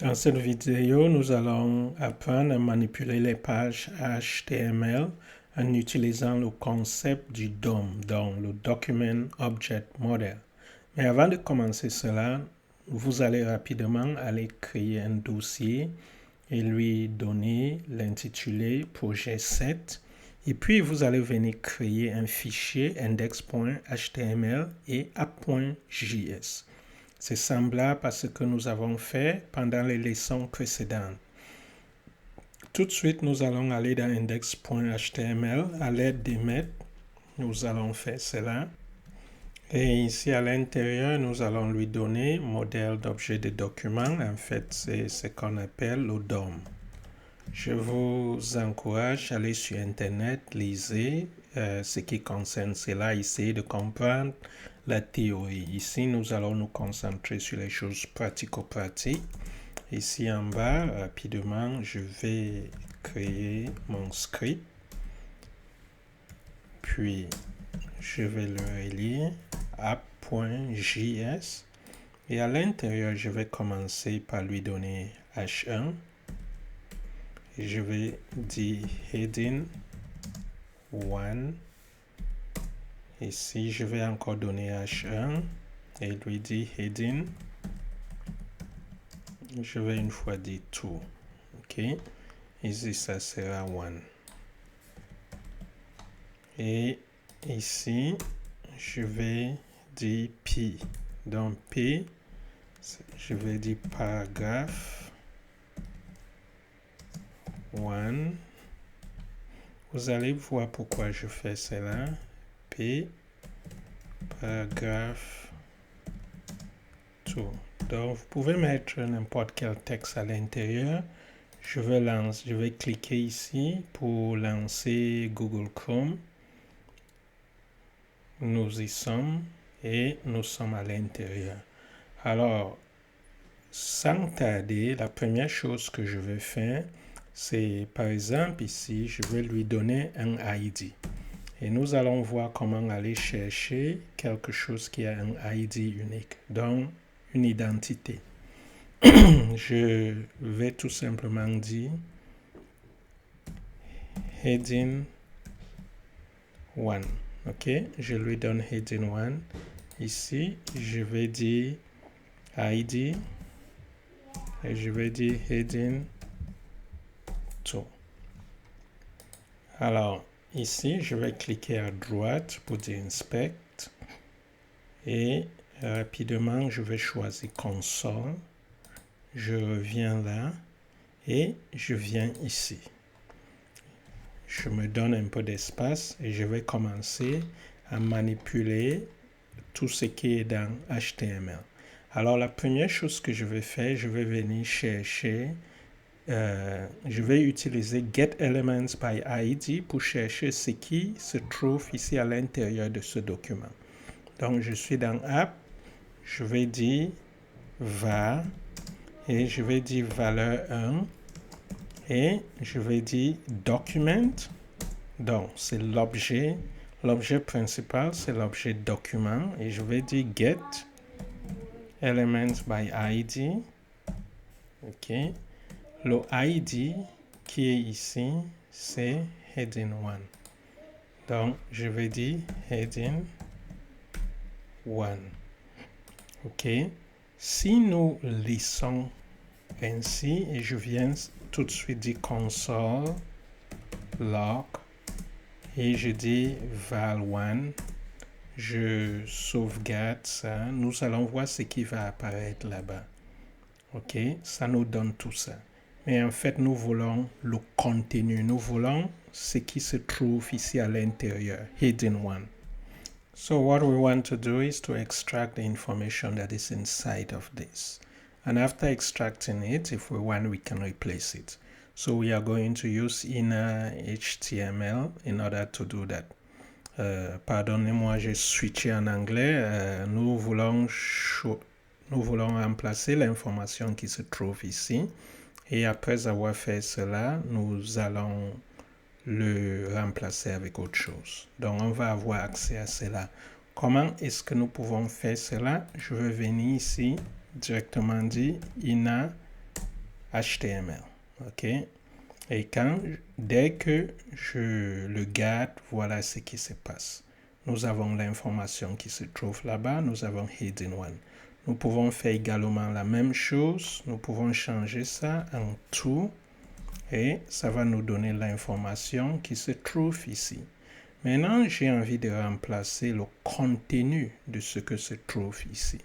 Dans cette vidéo, nous allons apprendre à manipuler les pages HTML en utilisant le concept du DOM, donc le Document Object Model. Mais avant de commencer cela, vous allez rapidement aller créer un dossier et lui donner l'intitulé projet 7. Et puis, vous allez venir créer un fichier index.html et app.js. C'est semblable à ce que nous avons fait pendant les leçons précédentes. Tout de suite, nous allons aller dans index.html à l'aide des maîtres. Nous allons faire cela. Et ici à l'intérieur, nous allons lui donner modèle d'objet de document. En fait, c'est ce qu'on appelle le DOM. Je vous encourage à aller sur Internet, lisez ce qui concerne cela, essayez de comprendre la théorie. Ici, nous allons nous concentrer sur les choses pratico-pratiques. Ici en bas, rapidement, je vais créer mon script. Puis, je vais le relire app.js. Et à l'intérieur, je vais commencer par lui donner H1. Et je vais dire heading 1. Ici, je vais encore donner H1 et lui dire heading. Je vais une fois dire tout. OK. Ici, ça sera 1. Et ici, je vais dire P. Donc, P, je vais dire paragraphe 1. Vous allez voir pourquoi je fais cela. P, paragraphe 2. Donc, vous pouvez mettre n'importe quel texte à l'intérieur. Je vais cliquer ici pour lancer Google Chrome. Nous y sommes et nous sommes à l'intérieur. Alors, sans tarder, la première chose que je vais faire, c'est par exemple ici, je vais lui donner un ID. Et nous allons voir comment aller chercher quelque chose qui a un ID unique, donc une identité. Je vais tout simplement dire heading 1. OK, je lui donne heading 1. Ici, je vais dire ID et je vais dire heading 2. Alors, ici, je vais cliquer à droite pour dire inspect et rapidement, je vais choisir console. Je reviens là et je viens ici. Je me donne un peu d'espace et je vais commencer à manipuler tout ce qui est dans HTML. Alors, la première chose que je vais faire, je vais venir chercher, je vais utiliser getElements by ID pour chercher ce qui se trouve ici à l'intérieur de ce document. Donc, je suis dans App, je vais dire var et je vais dire valeur 1 et je vais dire document. Donc, c'est l'objet principal, c'est l'objet document et je vais dire get elements by ID. OK. Le ID qui est ici, c'est heading 1. Donc, je vais dire heading 1. OK. Si nous lisons ainsi, et je viens tout de suite dire console log, et je dis val1, je sauvegarde ça, nous allons voir ce qui va apparaître là-bas. OK, ça nous donne tout ça. Mais en fait, nous voulons le contenu, nous voulons ce qui se trouve ici à l'intérieur, heading 1. So what we want to do is to extract the information that is inside of this. And after extracting it, if we want, we can replace it. So we are going to use inner HTML in order to do that. Pardonnez-moi, j'ai switché en anglais. Nous voulons remplacer l'information qui se trouve ici. Et après avoir fait cela, nous allons le remplacer avec autre chose. Donc, on va avoir accès à cela. Comment est-ce que nous pouvons faire cela? Je vais venir ici, directement dire inner HTML. OK? Et dès que je le garde, voilà ce qui se passe. Nous avons l'information qui se trouve là-bas. Nous avons Heading 1. Nous pouvons faire également la même chose. Nous pouvons changer ça en tout. Et ça va nous donner l'information qui se trouve ici. Maintenant, j'ai envie de remplacer le contenu de ce que se trouve ici.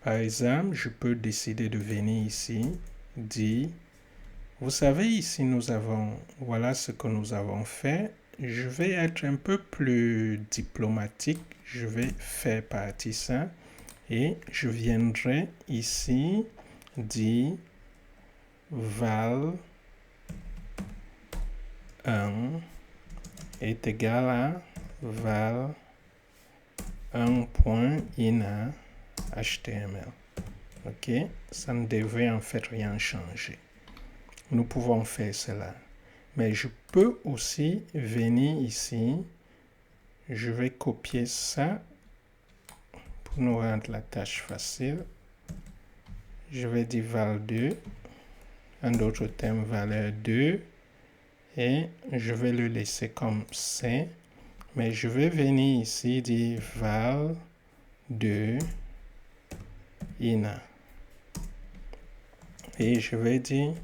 Par exemple, je peux décider de venir ici, dire, vous savez, ici nous avons, voilà ce que nous avons fait. Je vais être un peu plus diplomatique. Je vais faire partie ça. Et je viendrai ici dire val 1 est égal à val 1.ina HTML. OK? Ça ne devrait en fait rien changer. Nous pouvons faire cela. Mais je peux aussi venir ici. Je vais copier ça pour nous rendre la tâche facile. Je vais dire val2. En d'autres termes, valeur 2. Et je vais le laisser comme c'est. Mais je vais venir ici dire val2 ina. Et je vais dire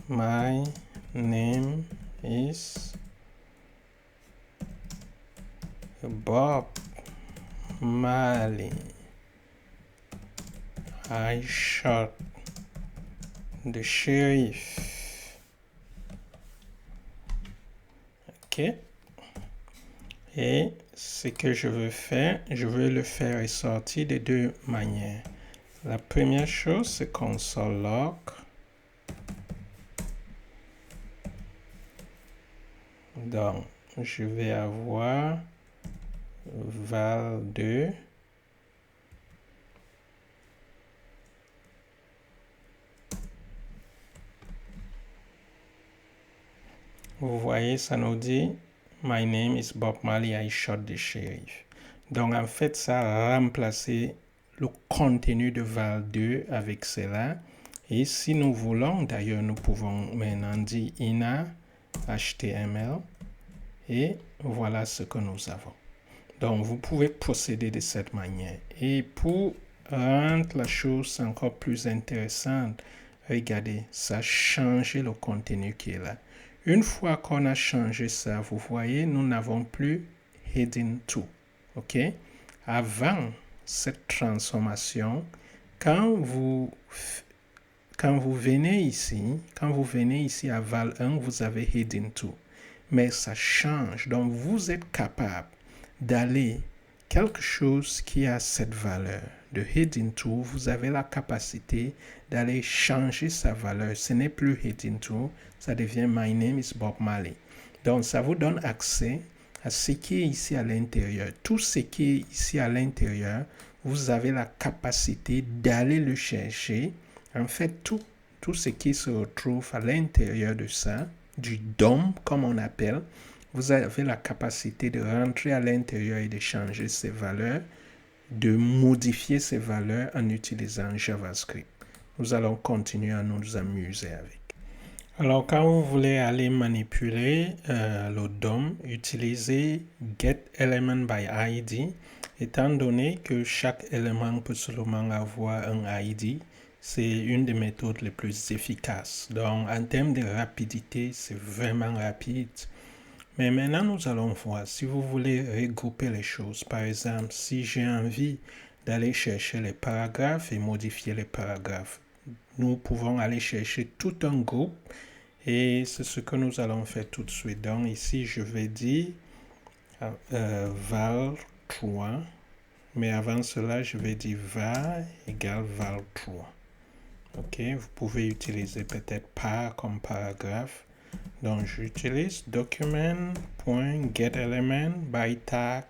my name is Bob Marley. I shot the sheriff. OK. Et ce que je veux faire, je veux le faire ressortir de deux manières. La première chose, c'est console log. Donc, je vais avoir val2. Vous voyez, ça nous dit My name is Bob Marley, I shot the sheriff. Donc, en fait, ça a remplacé le contenu de val2 avec cela. Et si nous voulons, d'ailleurs, nous pouvons maintenant dire ina HTML. Et voilà ce que nous avons. Donc, vous pouvez procéder de cette manière. Et pour rendre la chose encore plus intéressante, regardez, ça a changé le contenu qui est là. Une fois qu'on a changé ça, vous voyez, nous n'avons plus Heading 2. OK? Avant cette transformation, quand vous venez ici à val 1, vous avez Heading 2. Mais ça change. Donc, vous êtes capable d'aller quelque chose qui a cette valeur de Heading 2, vous avez la capacité d'aller changer sa valeur. Ce n'est plus Heading 2, ça devient My name is Bob Marley. Donc, ça vous donne accès à ce qui est ici à l'intérieur. Tout ce qui est ici à l'intérieur, vous avez la capacité d'aller le chercher. En fait, tout ce qui se retrouve à l'intérieur de ça, du DOM, comme on appelle, vous avez la capacité de rentrer à l'intérieur et de changer ces valeurs, de modifier ces valeurs en utilisant JavaScript. Nous allons continuer à nous amuser avec. Alors, quand vous voulez aller manipuler le DOM, utilisez getElementById. Étant donné que chaque élément peut seulement avoir un ID, c'est une des méthodes les plus efficaces. Donc, en termes de rapidité, c'est vraiment rapide. Mais maintenant, nous allons voir si vous voulez regrouper les choses. Par exemple, si j'ai envie d'aller chercher les paragraphes et modifier les paragraphes, nous pouvons aller chercher tout un groupe et c'est ce que nous allons faire tout de suite. Donc, ici, je vais dire val3. Mais avant cela, je vais dire var égale val3. OK, vous pouvez utiliser peut-être par comme paragraphe. Donc, j'utilise document.getElementByTag.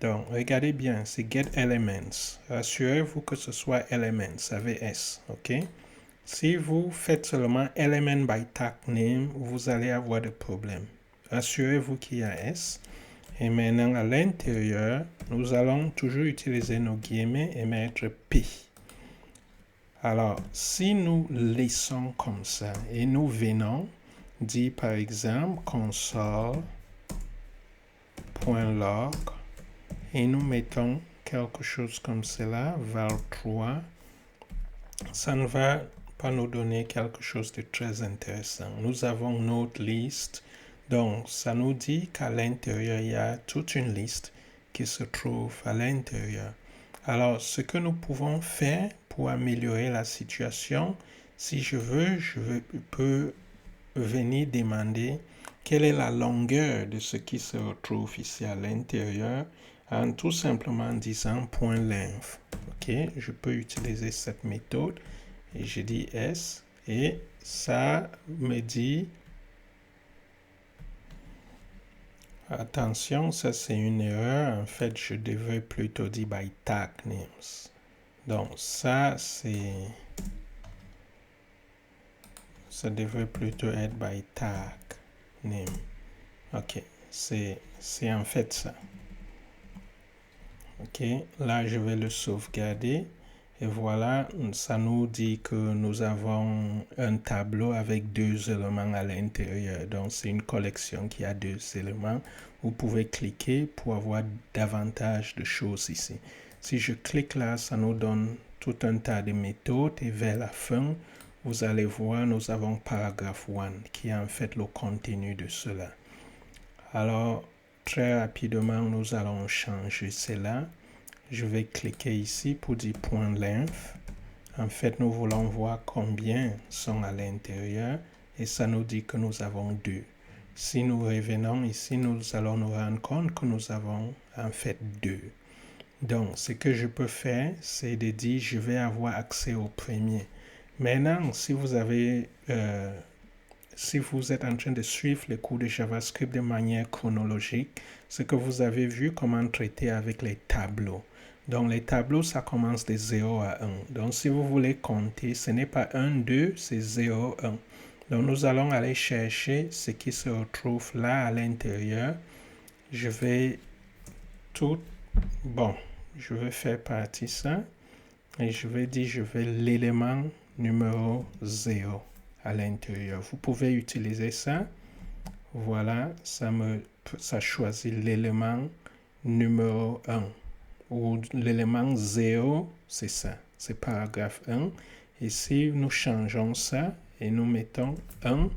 Donc, regardez bien, c'est getElements. Rassurez-vous que ce soit elements avec S. OK? Si vous faites seulement element.by_tag_name, vous allez avoir des problèmes. Rassurez-vous qu'il y a S. Et maintenant, à l'intérieur, nous allons toujours utiliser nos guillemets et mettre P. Alors, si nous laissons comme ça et nous venons dire par exemple console.log et nous mettons quelque chose comme cela, val3, ça ne va pas nous donner quelque chose de très intéressant. Nous avons notre liste, donc ça nous dit qu'à l'intérieur, il y a toute une liste qui se trouve à l'intérieur. Alors, ce que nous pouvons faire pour améliorer la situation, si je peux venir demander quelle est la longueur de ce qui se retrouve ici à l'intérieur en tout simplement disant .length. Ok, je peux utiliser cette méthode et je dis S et ça me dit attention, ça c'est une erreur. En fait, je devrais plutôt dire by tag names. Donc ça devrait plutôt être by tag name. Ok, c'est en fait ça. Ok, là je vais le sauvegarder et voilà, ça nous dit que nous avons un tableau avec 2 éléments à l'intérieur. Donc c'est une collection qui a 2 éléments. Vous pouvez cliquer pour avoir davantage de choses ici. Si je clique là, ça nous donne tout un tas de méthodes et vers la fin, vous allez voir, nous avons paragraphe 1 qui est en fait le contenu de cela. Alors, très rapidement, nous allons changer cela. Je vais cliquer ici pour dire .length. En fait, nous voulons voir combien sont à l'intérieur et ça nous dit que nous avons 2. Si nous revenons ici, nous allons nous rendre compte que nous avons en fait 2. Donc, ce que je peux faire, c'est de dire je vais avoir accès au premier. Maintenant, si vous êtes en train de suivre les cours de JavaScript de manière chronologique, ce que vous avez vu, comment traiter avec les tableaux. Donc, les tableaux, ça commence de 0 à 1. Donc, si vous voulez compter, ce n'est pas 1, 2, c'est 0, 1. Donc, nous allons aller chercher ce qui se retrouve là à l'intérieur. Je vais je vais faire partie ça. Et je vais dire, je vais l'élément numéro 0 à l'intérieur. Vous pouvez utiliser ça. Voilà, ça choisit l'élément numéro 1. Ou l'élément 0, c'est ça. C'est paragraphe 1. Et si nous changeons ça et nous mettons 1,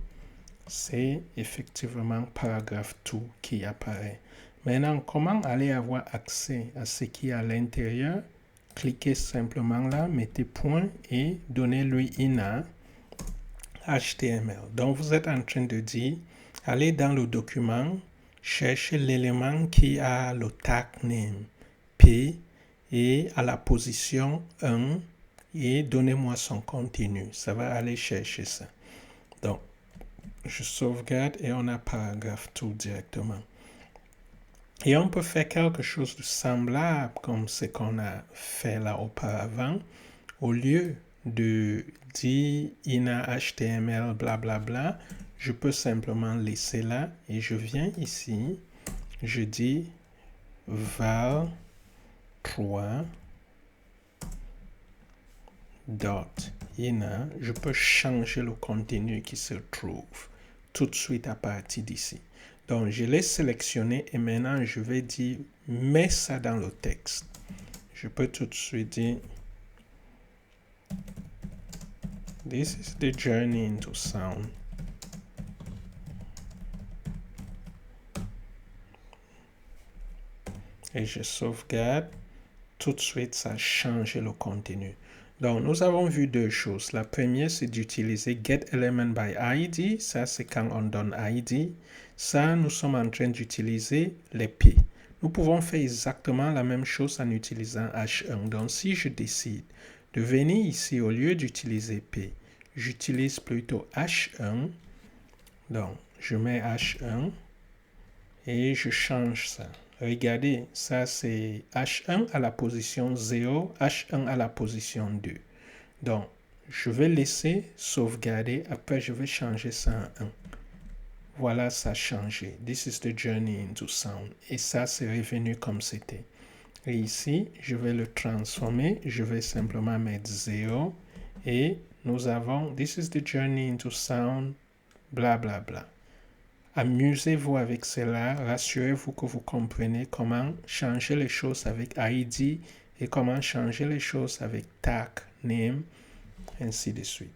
c'est effectivement paragraphe 2 qui apparaît. Maintenant, comment aller avoir accès à ce qui est à l'intérieur? Cliquez simplement là, mettez point et donnez-lui INA HTML. Donc, vous êtes en train de dire, allez dans le document, cherchez l'élément qui a le tag name P et à la position 1 et donnez-moi son contenu. Ça va aller chercher ça. Donc, je sauvegarde et on a paragraphe 2 directement. Et on peut faire quelque chose de semblable comme ce qu'on a fait là auparavant. Au lieu de dire ina HTML blablabla, je peux simplement laisser là et je viens ici, je dis val 3 dot ina, je peux changer le contenu qui se trouve tout de suite à partir d'ici. Donc, je l'ai sélectionné et maintenant, je vais dire, mets ça dans le texte. Je peux tout de suite dire, this is the journey into sound. Et je sauvegarde. Tout de suite, ça change le contenu. Donc, nous avons vu 2 choses. La première, c'est d'utiliser getElementById. Ça, c'est quand on donne ID. Ça, nous sommes en train d'utiliser les P. Nous pouvons faire exactement la même chose en utilisant H1. Donc, si je décide de venir ici, au lieu d'utiliser P, j'utilise plutôt H1. Donc, je mets H1 et je change ça. Regardez, ça c'est H1 à la position 0, H1 à la position 2. Donc, je vais laisser sauvegarder, après je vais changer ça en 1. Voilà, ça a changé. This is the journey into sound. Et ça, c'est revenu comme c'était. Et ici, je vais le transformer. Je vais simplement mettre 0 Et nous avons This is the journey into sound, bla bla bla. Amusez-vous avec cela, rassurez-vous que vous comprenez comment changer les choses avec ID et comment changer les choses avec tag, name, ainsi de suite.